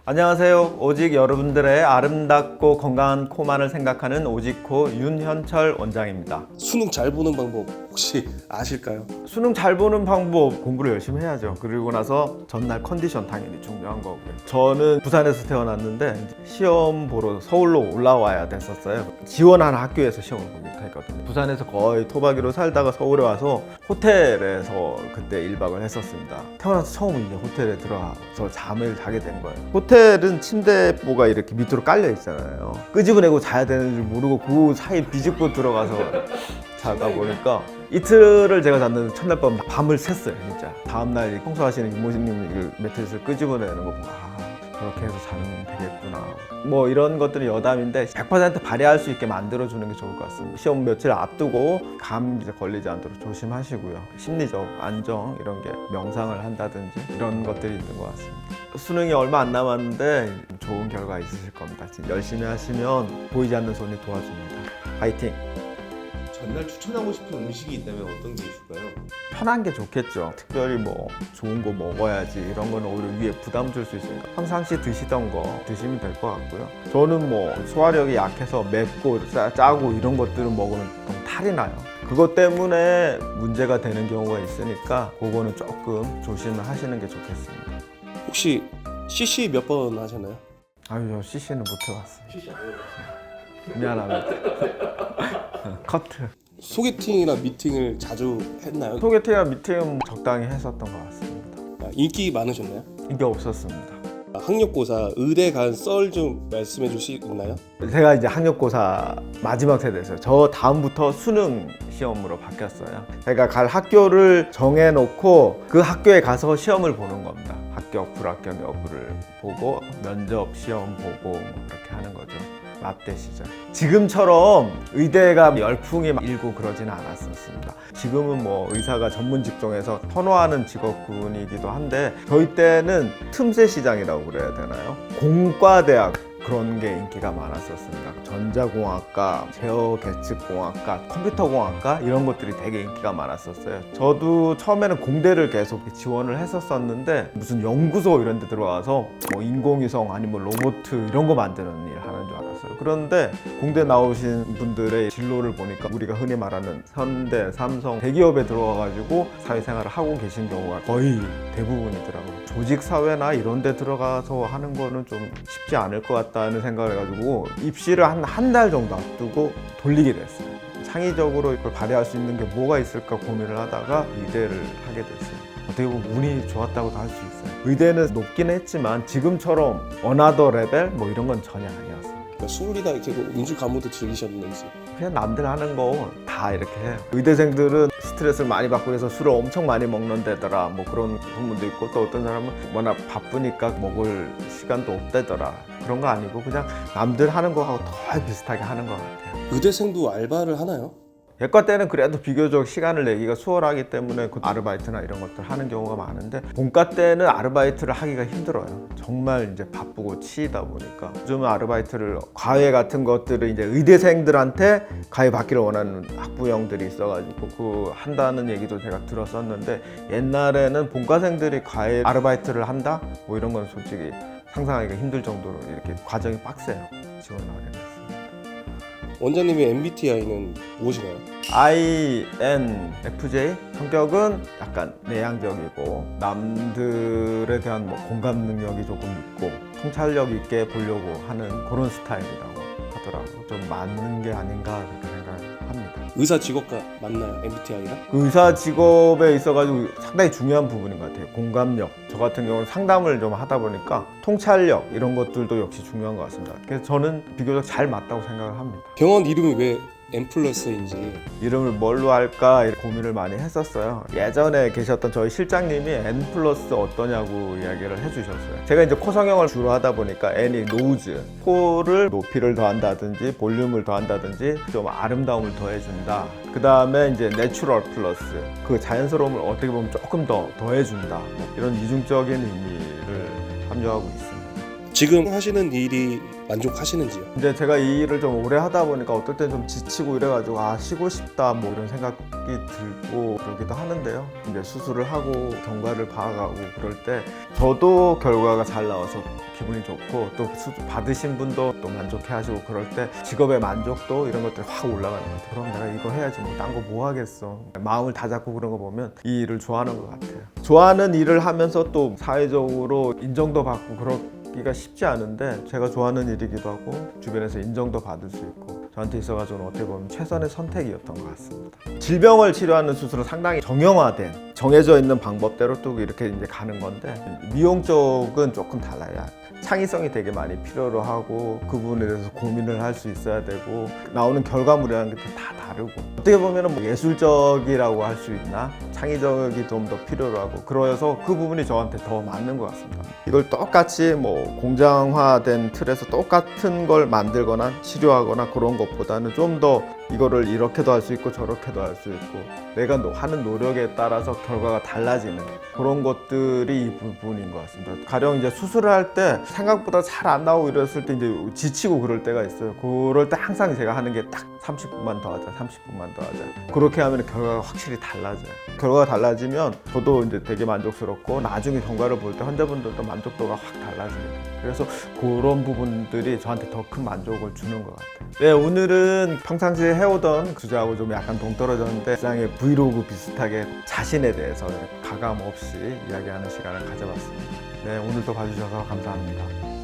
안녕하세요. 오직 여러분들의 아름답고 건강한 코만을 생각하는 오직코 윤현철 원장입니다. 수능 잘 보는 방법 혹시 아실까요? 수능 잘 보는 방법 공부를 열심히 해야죠. 그리고 나서 전날 컨디션 당연히 중요한 거고요. 저는 부산에서 태어났는데 시험 보러 서울로 올라와야 됐었어요. 지원하는 학교에서 시험을 보기로 했거든요. 부산에서 거의 토박이로 살다가 서울에 와서 호텔에서 그때 1박을 했었습니다. 태어나서 처음 이제 호텔에 들어가서 잠을 자게 된 거예요. 호텔은 침대보가 이렇게 밑으로 깔려 있잖아요. 끄집어내고 자야 되는 줄 모르고 그 사이 비집고 들어가서 자다 보니까 이틀을 제가 잤는데 첫날 밤 밤을 샜어요. 진짜 다음날 청소하시는 이모님이 매트리스를 끄집어내는 거 보고 그렇게 해서 자면 되겠구나. 뭐 이런 것들은 여담인데 100% 발휘할 수 있게 만들어주는 게 좋을 것 같습니다. 시험 며칠 앞두고 감 이제 걸리지 않도록 조심하시고요. 심리적 안정 이런 게 명상을 한다든지 이런 것들이 있는 것 같습니다. 수능이 얼마 안 남았는데 좋은 결과 있으실 겁니다. 열심히 하시면 보이지 않는 손이 도와줍니다. 파이팅! 전날 추천하고 싶은 음식이 있다면 어떤 게 있을까요? 편한 게 좋겠죠. 특별히 뭐 좋은 거 먹어야지 이런 거는 오히려 위에 부담 줄 수 있으니까 평상시 드시던 거 드시면 될 것 같고요. 저는 뭐 소화력이 약해서 맵고 짜고 이런 것들을 먹으면 좀 탈이 나요. 그것 때문에 문제가 되는 경우가 있으니까 그거는 조금 조심을 하시는 게 좋겠습니다. 혹시 CC 몇 번 하셨나요? 아유, 저 CC는 못 해봤어요. CC 안 해봤어요. 미안합니다. 커트. 소개팅이나 미팅을 자주 했나요? 소개팅이나 미팅은 적당히 했었던 것 같습니다. 인기 많으셨나요? 이게 없었습니다. 학력고사 의대 간 썰 좀 말씀해 주실 수 있나요? 제가 이제 학력고사 마지막 세대였어요. 저 다음부터 수능 시험으로 바뀌었어요. 제가 갈 학교를 정해놓고 그 학교에 가서 시험을 보는 겁니다. 합격, 불합격 여부를 보고 면접 시험 보고 뭐 그렇게 하는 거죠. 라떼 시절. 지금처럼 의대가 열풍이 일고 그러지는 않았었습니다. 지금은 뭐 의사가 전문 직종에서 선호하는 직업군이기도 한데 저희 때는 틈새 시장이라고 그래야 되나요? 공과대학 그런 게 인기가 많았었습니다. 전자공학과, 제어계측공학과, 컴퓨터공학과 이런 것들이 되게 인기가 많았었어요. 저도 처음에는 공대를 계속 지원을 했었는데 무슨 연구소 이런 데 들어가서 뭐 인공위성 아니면 로봇 이런 거 만드는 일 하는 줄 알았어요. 그런데 공대 나오신 분들의 진로를 보니까 우리가 흔히 말하는 현대, 삼성, 대기업에 들어가가지고 사회생활을 하고 계신 경우가 거의 대부분이더라고요. 조직사회나 이런 데 들어가서 하는 거는 좀 쉽지 않을 것 같다는 생각을 해가지고 입시를 한 달 정도 앞두고 돌리게 됐어요. 창의적으로 이걸 발휘할 수 있는 게 뭐가 있을까 고민을 하다가 의대를 하게 됐어요. 어떻게 보면 운이 좋았다고도 할 수 있어요. 의대는 높긴 했지만 지금처럼 어나더 레벨 뭐 이런 건 전혀 아니었어요. 술이나 이렇게 음주 가무도 즐기셨는지. 그냥 남들 하는 거 다 이렇게 해요. 의대생들은 스트레스를 많이 받고 해서 술을 엄청 많이 먹는 데더라 뭐 그런 소문도 있고 또 어떤 사람은 워낙 바쁘니까 먹을 시간도 없대더라. 그런 거 아니고 그냥 남들 하는 거하고 더 비슷하게 하는 것 같아요. 의대생도 알바를 하나요? 예과 때는 그래도 비교적 시간을 내기가 수월하기 때문에 그 아르바이트나 이런 것들 하는 경우가 많은데 본과 때는 아르바이트를 하기가 힘들어요. 정말 이제 바쁘고 치이다 보니까 요즘은 아르바이트를 과외 같은 것들을 이제 의대생들한테 과외 받기를 원하는 학부형들이 있어가지고 그 한다는 얘기도 제가 들었었는데 옛날에는 본과생들이 과외 아르바이트를 한다? 뭐 이런 건 솔직히 상상하기가 힘들 정도로 이렇게 과정이 빡세요. 지원을 하게 됐습니다. 원장님의 MBTI는 무엇인가요? INFJ 성격은 약간 내향적이고 남들에 대한 뭐 공감 능력이 조금 있고 통찰력 있게 보려고 하는 그런 스타일이라고 하더라고요. 좀 맞는 게 아닌가 그렇게 생각합니다. 의사 직업과 맞나요? MBTI랑? 그 의사 직업에 있어가지고 상당히 중요한 부분인 것 같아요. 공감력. 저 같은 경우는 상담을 좀 하다 보니까 통찰력 이런 것들도 역시 중요한 것 같습니다. 그래서 저는 비교적 잘 맞다고 생각을 합니다. 병원 이름이 왜 N+인지. 이름을 뭘로 할까 고민을 많이 했었어요. 예전에 계셨던 저희 실장님이 N+ 어떠냐고 이야기를 해주셨어요. 제가 이제 코 성형을 주로 하다 보니까 N이 노즈, 코를 높이를 더한다든지 볼륨을 더한다든지 좀 아름다움을 더해준다. 그 다음에 이제 내추럴 플러스, 그 자연스러움을 어떻게 보면 조금 더 더해준다. 이런 이중적인 의미를 함유하고 있습니다. 지금 하시는 일이 만족하시는지요? 이제 제가 이 일을 좀 오래 하다 보니까 어떨 때 좀 지치고 이래가지고 쉬고 싶다 뭐 이런 생각이 들고 그러기도 하는데요. 이제 수술을 하고 경과를 봐가고 그럴 때 저도 결과가 잘 나와서 기분이 좋고 또 수술 받으신 분도 또 만족해하시고 그럴 때 직업의 만족도 이런 것들이 확 올라가는 것 같아요. 그럼 내가 이거 해야지 뭐 딴 거 뭐 하겠어. 마음을 다 잡고 그런 거 보면 이 일을 좋아하는 것 같아요. 좋아하는 일을 하면서 또 사회적으로 인정도 받고 그러기가 쉽지 않은데 제가 좋아하는 일이기도 하고 주변에서 인정도 받을 수 있고 저한테 있어가지고는 어떻게 보면 최선의 선택이었던 것 같습니다. 질병을 치료하는 수술은 상당히 정형화된 정해져 있는 방법대로 또 이렇게 이제 가는 건데 미용 쪽은 조금 달라요. 창의성이 되게 많이 필요로 하고 그 부분에 대해서 고민을 할 수 있어야 되고 나오는 결과물이라는 게 다 다르고 어떻게 보면 뭐 예술적이라고 할 수 있나 창의적이 좀 더 필요로 하고 그래서 그 부분이 저한테 더 맞는 것 같습니다. 이걸 똑같이 뭐 공장화된 틀에서 똑같은 걸 만들거나 치료하거나 그런 것보다는 좀 더 이거를 이렇게도 할 수 있고 저렇게도 할 수 있고 내가 하는 노력에 따라서 결과가 달라지는 그런 것들이 이 부분인 것 같습니다. 가령 이제 수술을 할 때 생각보다 잘 안 나오고 이랬을 때 이제 지치고 그럴 때가 있어요. 그럴 때 항상 제가 하는 게 딱 30분만 더 하자, 30분만 더 하자. 그렇게 하면 결과가 확실히 달라져요. 결과가 달라지면 저도 이제 되게 만족스럽고 나중에 경과를 볼 때 환자분들도 만족도가 확 달라집니다. 그래서 그런 부분들이 저한테 더 큰 만족을 주는 것 같아요. 네, 오늘은 평상시에 해오던 주제하고 좀 약간 동떨어졌는데 일상의 브이로그 비슷하게 자신에 대해서 가감 없이 이야기하는 시간을 가져봤습니다. 네, 오늘도 봐주셔서 감사합니다.